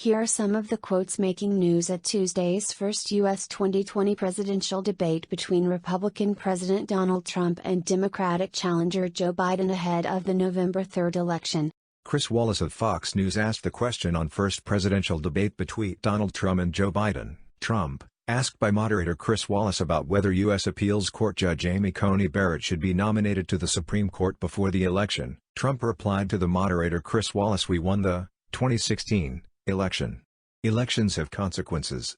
Here are some of the quotes making news at Tuesday's first U.S. 2020 presidential debate between Republican President Donald Trump and Democratic challenger Joe Biden ahead of the November 3rd election. Chris Wallace of Fox News asked the question on first presidential debate between Donald Trump and Joe Biden. Trump, asked by moderator Chris Wallace about whether U.S. Appeals Court Judge Amy Coney Barrett should be nominated to the Supreme Court before the election, Trump replied to the moderator Chris Wallace, "We won the 2016 election. Elections have consequences.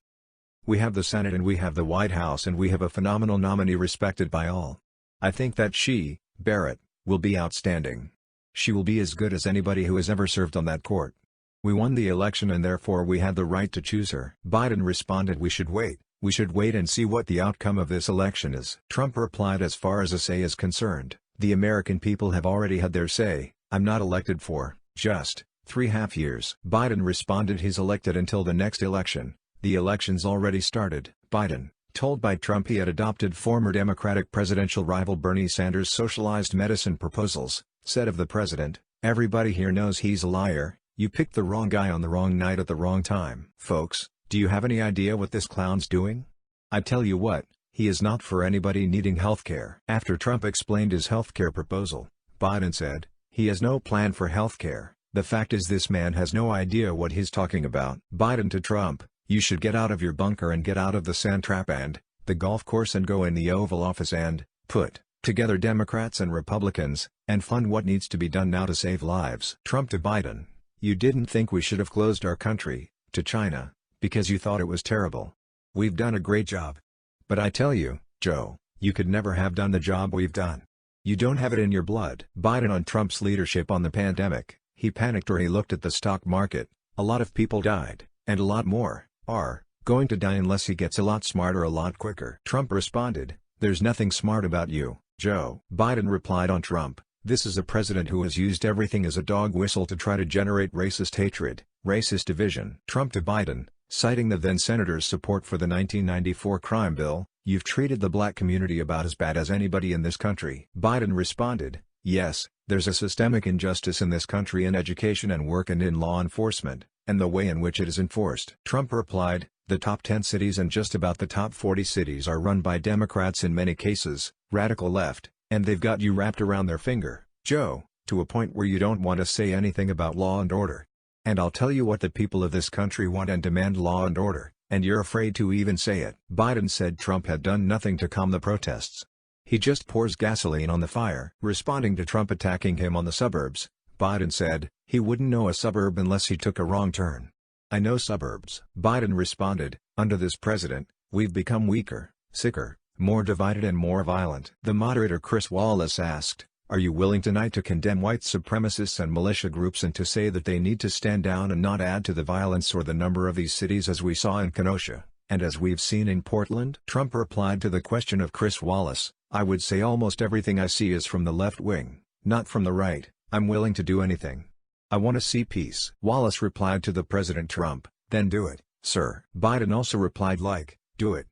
We have the Senate and we have the White House and we have a phenomenal nominee respected by all. I think that she, Barrett, will be outstanding. She will be as good as anybody who has ever served on that court. We won the election and therefore we had the right to choose her." Biden responded, We should wait and see what the outcome of this election is." Trump replied, "As far as a say is concerned, the American people have already had their say. I'm not elected for just 3.5 years." Biden responded, "He's elected until the next election. The election's already started." Biden, told by Trump he had adopted former Democratic presidential rival Bernie Sanders' socialized medicine proposals, said of the president, "Everybody here knows he's a liar. You picked the wrong guy on the wrong night at the wrong time." Folks, do you have any idea what this clown's doing? I tell you what, he is not for anybody needing healthcare. After Trump explained his healthcare proposal, Biden said, "He has no plan for healthcare. The fact is this man has no idea what he's talking about." Biden to Trump, "You should get out of your bunker and get out of the sand trap and the golf course and go in the Oval Office and put together Democrats and Republicans and fund what needs to be done now to save lives." Trump to Biden, "You didn't think we should have closed our country to China because you thought it was terrible. We've done a great job. But I tell you, Joe, you could never have done the job we've done. You don't have it in your blood." Biden on Trump's leadership on the pandemic, "He panicked or he looked at the stock market. A lot of people died, and a lot more are going to die unless he gets a lot smarter a lot quicker." Trump responded, "There's nothing smart about you, Joe." Biden replied on Trump, "This is a president who has used everything as a dog whistle to try to generate racist hatred, racist division." Trump to Biden, citing the then-senator's support for the 1994 crime bill, "You've treated the black community about as bad as anybody in this country." Biden responded, "Yes, there's a systemic injustice in this country in education and work and in law enforcement, and the way in which it is enforced." Trump replied, "The top 10 cities and just about the top 40 cities are run by Democrats in many cases, radical left, and they've got you wrapped around their finger, Joe, to a point where you don't want to say anything about law and order. And I'll tell you what the people of this country want and demand: law and order, and you're afraid to even say it." Biden said Trump had done nothing to calm the protests. "He just pours gasoline on the fire." Responding to Trump attacking him on the suburbs, Biden said, "He wouldn't know a suburb unless he took a wrong turn. I know suburbs." Biden responded, "Under this president, we've become weaker, sicker, more divided and more violent." The moderator Chris Wallace asked, "Are you willing tonight to condemn white supremacists and militia groups and to say that they need to stand down and not add to the violence or the number of these cities as we saw in Kenosha, and as we've seen in Portland?" Trump replied to the question of Chris Wallace, "I would say almost everything I see is from the left wing, not from the right. I'm willing to do anything. I want to see peace." Wallace replied to the President Trump, "Then do it, sir." Biden also replied like, do it,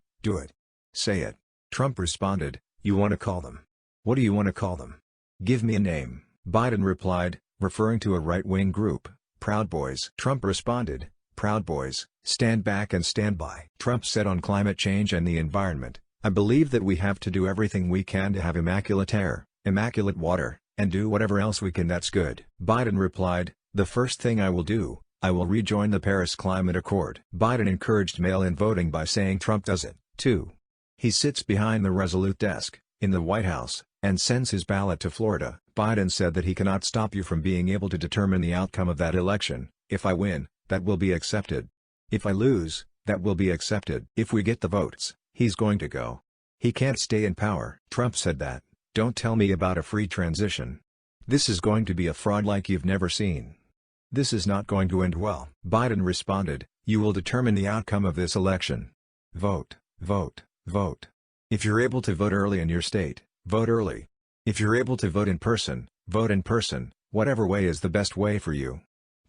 say it." Trump responded, "You want to call them? What do you want to call them? Give me a name." Biden replied, referring to a right-wing group, Proud Boys. Trump responded, "Proud Boys, stand back and stand by." Trump said on climate change and the environment, "I believe that we have to do everything we can to have immaculate air, immaculate water, and do whatever else we can that's good." Biden replied, "The first thing I will do, I will rejoin the Paris Climate Accord." Biden encouraged mail-in voting by saying Trump does it, too. He sits behind the Resolute desk, in the White House, and sends his ballot to Florida. Biden said that he cannot stop you from being able to determine the outcome of that election. "If I win, that will be accepted. If I lose, that will be accepted. If we get the votes, he's going to go. He can't stay in power." Trump said that, "Don't tell me about a free transition. This is going to be a fraud like you've never seen. This is not going to end well." Biden responded, "You will determine the outcome of this election. Vote, vote, vote. If you're able to vote early in your state, vote early. If you're able to vote in person, vote in person, whatever way is the best way for you.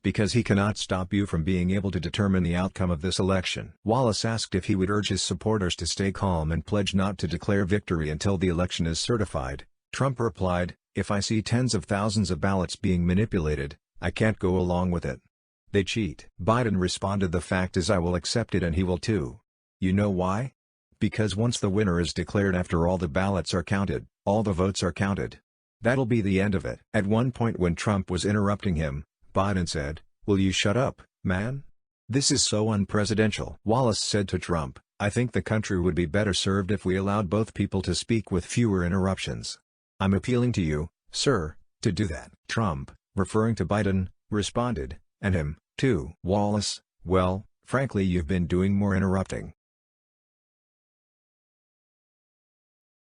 Because he cannot stop you from being able to determine the outcome of this election." Wallace asked if he would urge his supporters to stay calm and pledge not to declare victory until the election is certified. Trump replied, "If I see tens of thousands of ballots being manipulated, I can't go along with it. They cheat. Biden responded, the fact is I will accept it and he will too. You know why? Because once the winner is declared after all the ballots are counted, all the votes are counted. That'll be the end of it. At one point when Trump was interrupting him, Biden said, "Will you shut up, man? This is so unpresidential." Wallace said to Trump, "I think the country would be better served if we allowed both people to speak with fewer interruptions. I'm appealing to you, sir, to do that." Trump, referring to Biden, responded, "And him, too." Wallace, "Well, frankly you've been doing more interrupting."